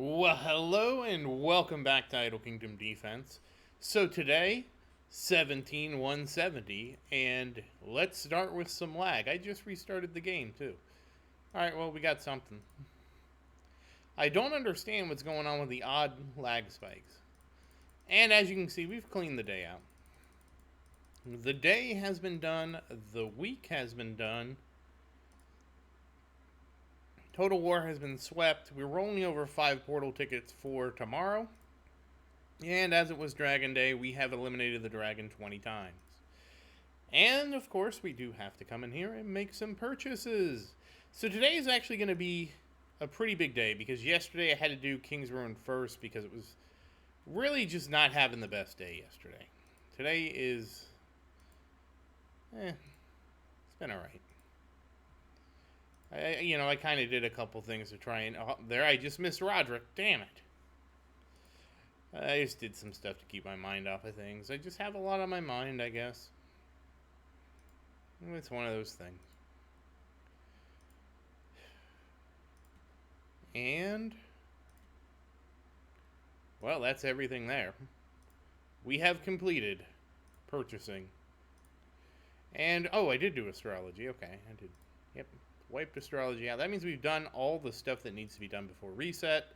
Well, hello and welcome back to Idle Kingdom Defense. So today, 17,170, and let's start with some lag. I just restarted the game too. Alright, well, we got something. I don't understand what's going on with the odd lag spikes. And as you can see, we've cleaned the day out. The day has been done, the week has been done. Total War has been swept. We're rolling over 5 portal tickets for tomorrow. And as it was Dragon Day, we have eliminated the dragon 20 times. And of course, we do have to come in here and make some purchases. So today is actually going to be a pretty big day because yesterday I had to do King's Ruin first because it was really just not having the best day yesterday. Today is, it's been alright. I kind of did a couple things to try and... Oh, there, I just missed Roderick. Damn it. I just did some stuff to keep my mind off of things. I just have a lot on my mind, I guess. It's one of those things. And... well, that's everything there. We have completed purchasing. And, oh, I did do astrology. Okay, I did. Yep. Wiped astrology out. That means we've done all the stuff that needs to be done before reset.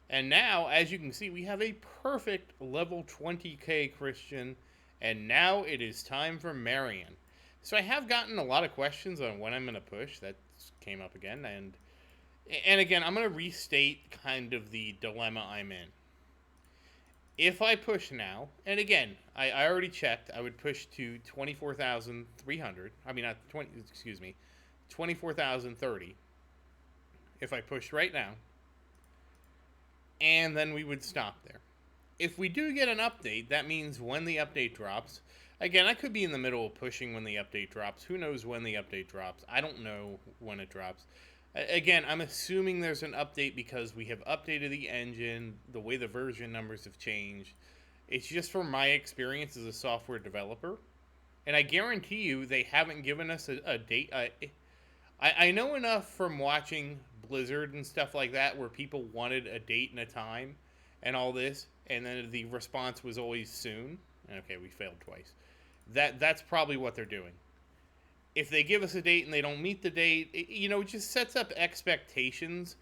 And now, as you can see, we have a perfect level 20k Christian. And now it is time for Marian. So I have gotten a lot of questions on when I'm going to push. That came up again. And again, I'm going to restate kind of the dilemma I'm in. If I push now, and again, I already checked, I would push to 24,300. I mean, not 20, excuse me. 24,030 if I push right now, and then we would stop there. If we do get an update, that means when the update drops, again, I could be in the middle of pushing when the update drops. Who knows when the update drops? I don't know when it drops. Again, I'm assuming there's an update because we have updated the engine, the way the version numbers have changed. It's just from my experience as a software developer, and I guarantee you they haven't given us a date. I know enough from watching Blizzard and stuff like that where people wanted a date and a time and all this, and then the response was always soon. Okay, we failed twice. That's probably what they're doing. If they give us a date and they don't meet the date, it just sets up expectations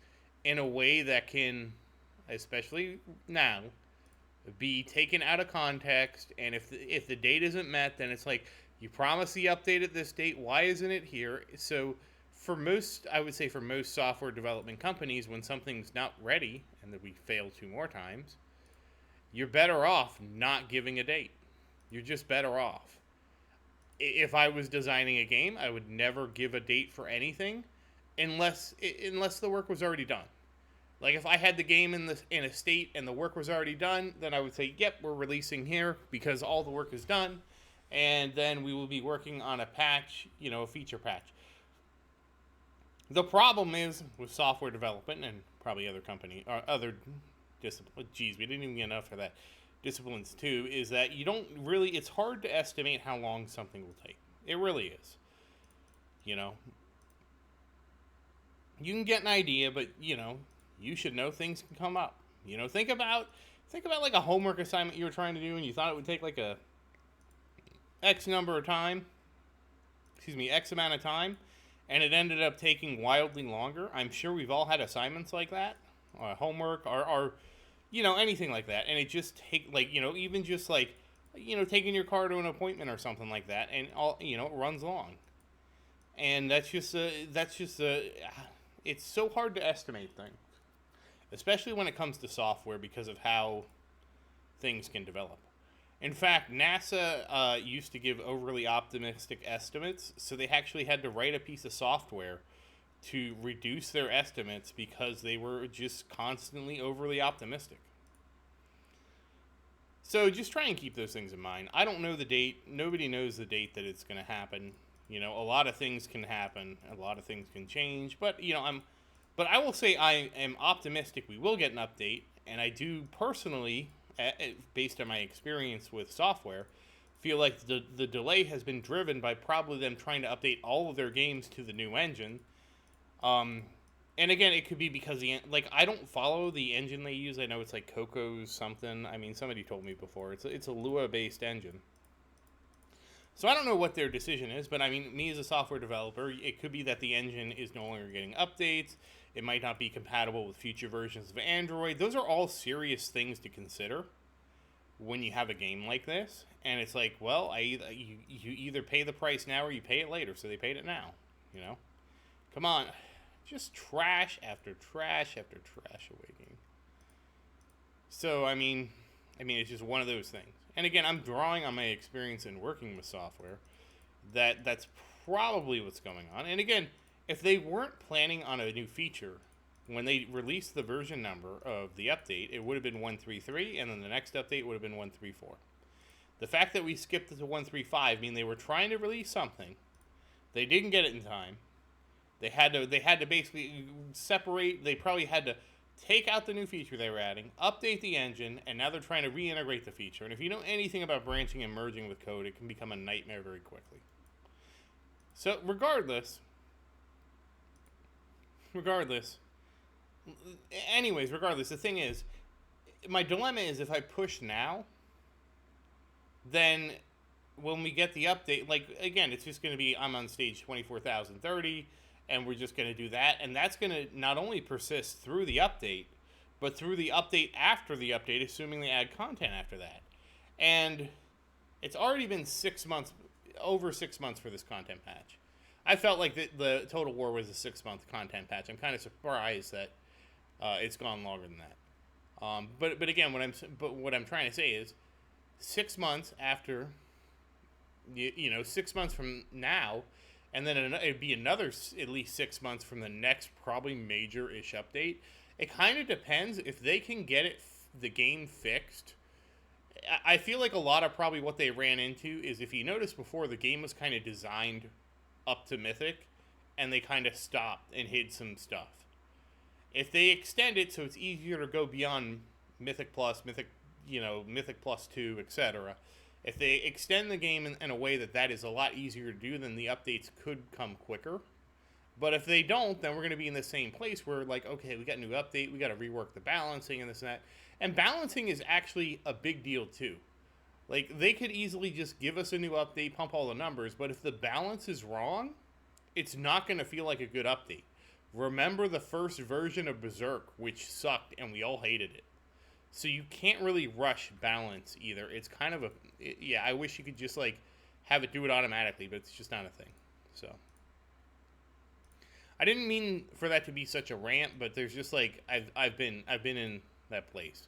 in a way that can, especially now, be taken out of context. And if the date isn't met, then it's like, you promised the update at this date, why isn't it here? So I would say for most software development companies, when something's not ready, and that we fail 2 more times, you're better off not giving a date. You're just better off. If I was designing a game, I would never give a date for anything unless the work was already done. Like if I had the game in a state and the work was already done, then I would say, yep, we're releasing here because all the work is done, and then we will be working on a patch, a feature patch. The problem is with software development and probably other company or other disciplines. Geez, we didn't even get enough for that. Disciplines too, is that you don't really. It's hard to estimate how long something will take. It really is. You can get an idea, but you should know things can come up. Think about like a homework assignment you were trying to do, and you thought it would take like a X number of time. X amount of time. And it ended up taking wildly longer. I'm sure we've all had assignments like that, or homework, or anything like that. And it just even just taking your car to an appointment or something like that, and it runs long. And it's so hard to estimate things, especially when it comes to software because of how things can develop. In fact, NASA used to give overly optimistic estimates, so they actually had to write a piece of software to reduce their estimates because they were just constantly overly optimistic. So just try and keep those things in mind. I don't know the date. Nobody knows the date that it's going to happen. A lot of things can happen. A lot of things can change. But, but I will say I am optimistic we will get an update, and I do personally, based on my experience with software, feel like the delay has been driven by probably them trying to update all of their games to the new engine. And again, it could be because like I don't follow the engine they use. I know it's like Coco something. I mean, somebody told me before. It's a Lua based engine. So I don't know what their decision is, but I mean, me as a software developer, it could be that the engine is no longer getting updates. It might not be compatible with future versions of Android. Those are all serious things to consider when you have a game like this. And it's like, well, you either pay the price now or you pay it later. So they paid it now. You know, come on, just trash after trash after trash awakening. So I mean, it's just one of those things. And again, I'm drawing on my experience in working with software. That's probably what's going on. And again, if they weren't planning on a new feature when they released the version number of the update, it would have been 133, and then the next update would have been 134. The fact that we skipped it to 135 mean they were trying to release something, they didn't get it in time. They had to basically separate. They probably had to take out the new feature they were adding, update the engine, and now they're trying to reintegrate the feature. And if you know anything about branching and merging with code, it can become a nightmare very quickly. So regardless, regardless, the thing is, my dilemma is if I push now, then when we get the update, like, again, it's just going to be I'm on stage 24,030, and we're just going to do that, and that's going to not only persist through the update, but through the update after the update, assuming they add content after that. And it's already been 6 months, over 6 months for this content patch. I felt like the Total War was a 6 month content patch. I'm kind of surprised that it's gone longer than that. But again, what I'm trying to say is, 6 months after, 6 months from now, and then it'd be another at least 6 months from the next probably major-ish update. It kind of depends if they can get the game fixed. I feel like a lot of probably what they ran into is, if you notice before, the game was kind of designed up to Mythic, and they kind of stopped and hid some stuff. If they extend it so it's easier to go beyond Mythic Plus, Mythic Plus 2, etc., if they extend the game in a way that is a lot easier to do, then the updates could come quicker. But if they don't, then we're going to be in the same place where, like, okay, we got a new update, we got to rework the balancing and this and that. And balancing is actually a big deal, too. Like, they could easily just give us a new update, pump all the numbers, but if the balance is wrong, it's not going to feel like a good update. Remember the first version of Berserk, which sucked, and we all hated it. So you can't really rush balance either. It's kind of I wish you could just, like, have it do it automatically, but it's just not a thing. So I didn't mean for that to be such a rant, but there's just, like, I've been in that place.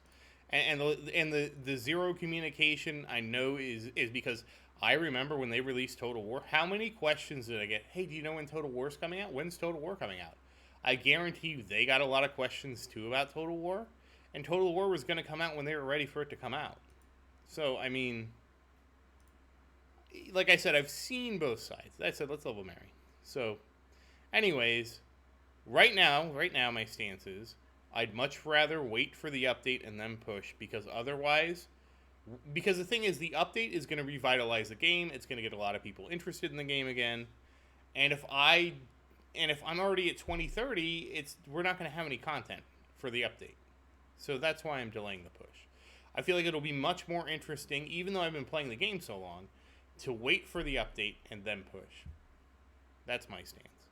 And the zero communication, I know, is because I remember when they released Total War, how many questions did I get? Hey, do you know when Total War's coming out? When's Total War coming out? I guarantee you they got a lot of questions too about Total War, and Total War was going to come out when they were ready for it to come out. So, I mean, like I said, I've seen both sides. I said, let's level Marian. So, anyways, right now, my stance is, I'd much rather wait for the update and then push, because the thing is, the update is going to revitalize the game. It's going to get a lot of people interested in the game again. And if I'm already at 2030, we're not going to have any content for the update. So that's why I'm delaying the push. I feel like it'll be much more interesting, even though I've been playing the game so long, to wait for the update and then push. That's my stance.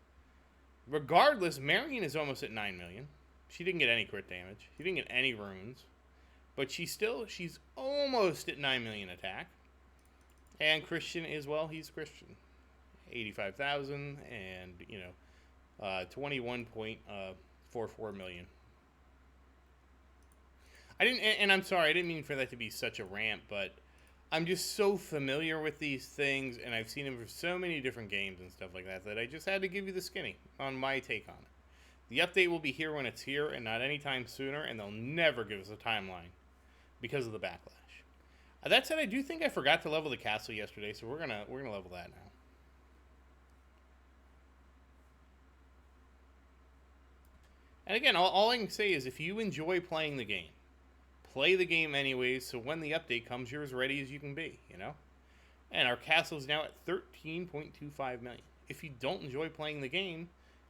Regardless, Marian is almost at 9 million. She didn't get any crit damage. She didn't get any runes. But she's almost at 9 million attack. And Christian is, well, he's Christian. 85,000 and, 21.44 million. I'm sorry, I didn't mean for that to be such a rant, but I'm just so familiar with these things, and I've seen them for so many different games and stuff like that I just had to give you the skinny on my take on it. The update will be here when it's here, and not anytime sooner, and they'll never give us a timeline because of the backlash. That said, I do think I forgot to level the castle yesterday, so we're gonna level that now. And again, all I can say is, if you enjoy playing the game, play the game anyways, so when the update comes, you're as ready as you can be, And our castle is now at 13.25 million. If you don't enjoy playing the game,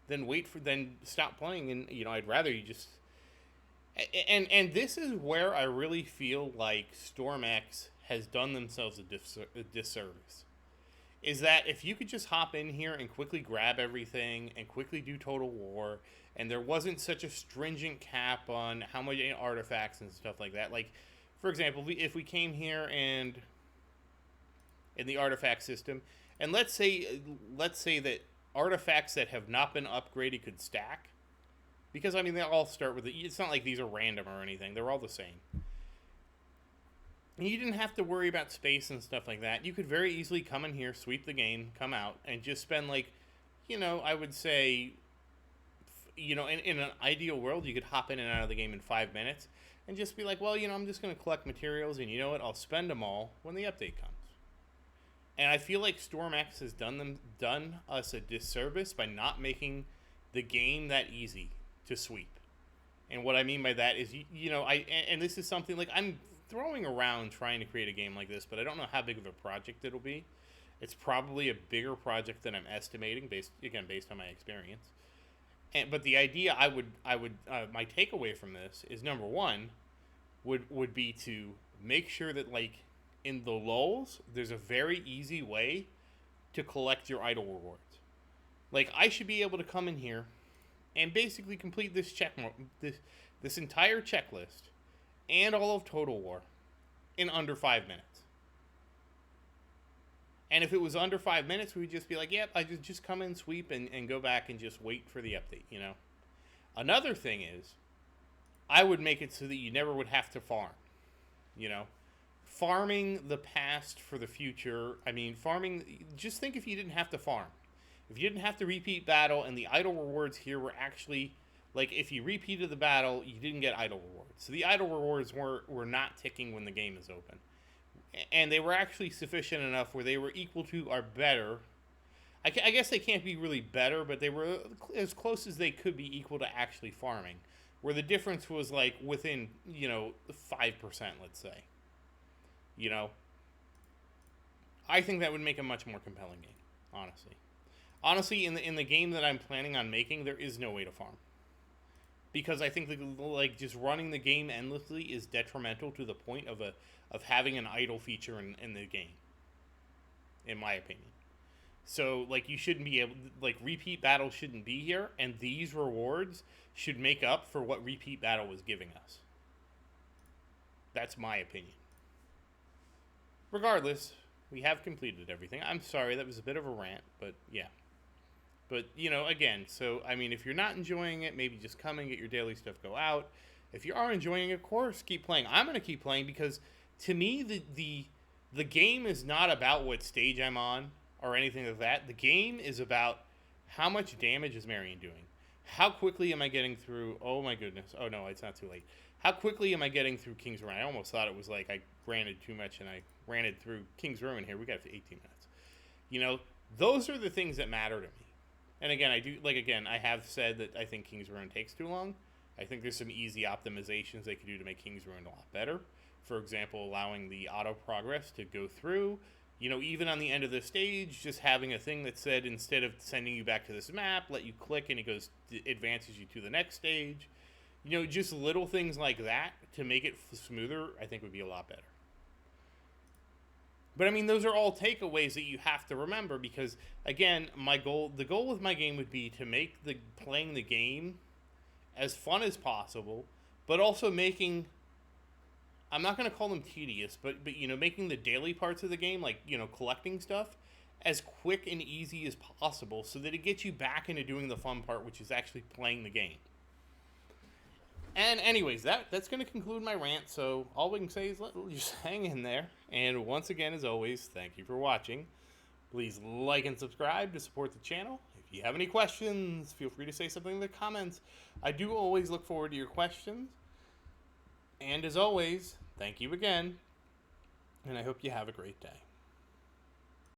then stop playing. And I'd rather you just and this is where I really feel like Storm X has done themselves a disservice. Is that if you could just hop in here and quickly grab everything and quickly do Total War, and there wasn't such a stringent cap on how many artifacts and stuff like that. Like, for example, if we came here and in the artifact system, and let's say that artifacts that have not been upgraded could stack, because I mean they all start with it's not like these are random or anything; they're all the same. And you didn't have to worry about space and stuff like that. You could very easily come in here, sweep the game, come out, and just spend I would say, in an ideal world, you could hop in and out of the game in 5 minutes and just be like, well, I'm just going to collect materials, and you know what? I'll spend them all when the update comes. And I feel like Storm X has done us a disservice by not making the game that easy to sweep. And what I mean by that is, and this is something like I'm throwing around trying to create a game like this, but I don't know how big of a project it'll be. It's probably a bigger project than I'm estimating, based on my experience. But the idea I would my takeaway from this is, number one would be to make sure that in the lulls there's a very easy way to collect your idol rewards. I should be able to come in here and basically complete this this entire checklist and all of Total War in under 5 minutes. And if it was under 5 minutes, we would just be like, yep, I just come in, sweep, and go back and just wait for the update, Another thing is, I would make it so that you never would have to farm, Farming the past for the future. I mean, just think if you didn't have to farm. If you didn't have to repeat battle, and the idol rewards here were actually, if you repeated the battle, you didn't get idol rewards. So the idol rewards were not ticking when the game is open. And they were actually sufficient enough where they were equal to or better. I guess they can't be really better, but they were as close as they could be equal to actually farming. Where the difference was within, 5%, let's say. I think that would make a much more compelling game, honestly. Honestly, in the game that I'm planning on making, there is no way to farm. Because I think just running the game endlessly is detrimental to the point of having an idle feature in the game, in my opinion. So you shouldn't be able repeat battle shouldn't be here, and these rewards should make up for what repeat battle was giving us. That's my opinion. Regardless, we have completed everything. I'm sorry, that was a bit of a rant, but yeah. But, again, so, I mean, if you're not enjoying it, maybe just come and get your daily stuff, go out. If you are enjoying it, of course, keep playing. I'm going to keep playing because, to me, the game is not about what stage I'm on or anything like that. The game is about how much damage is Marian doing. How quickly am I getting through... Oh, my goodness. Oh, no, it's not too late. How quickly am I getting through King's Ruin? I almost thought it was I granted too much and I granted through King's Ruin here. We got 18 minutes. Those are the things that matter to me. And again, I have said that I think King's Ruin takes too long. I think there's some easy optimizations they could do to make King's Ruin a lot better. For example, allowing the auto progress to go through. Even on the end of the stage, just having a thing that said, instead of sending you back to this map, let you click and it advances you to the next stage. Just little things like that to make it smoother, I think would be a lot better. But I mean, those are all takeaways that you have to remember because, again, the goal with my game would be to make playing the game as fun as possible, but also making, I'm not going to call them tedious, but making the daily parts of the game, collecting stuff, as quick and easy as possible so that it gets you back into doing the fun part, which is actually playing the game. And anyways, that's going to conclude my rant, so all we can say is just hang in there. And once again, as always, thank you for watching. Please like and subscribe to support the channel. If you have any questions, feel free to say something in the comments. I do always look forward to your questions. And as always, thank you again, and I hope you have a great day.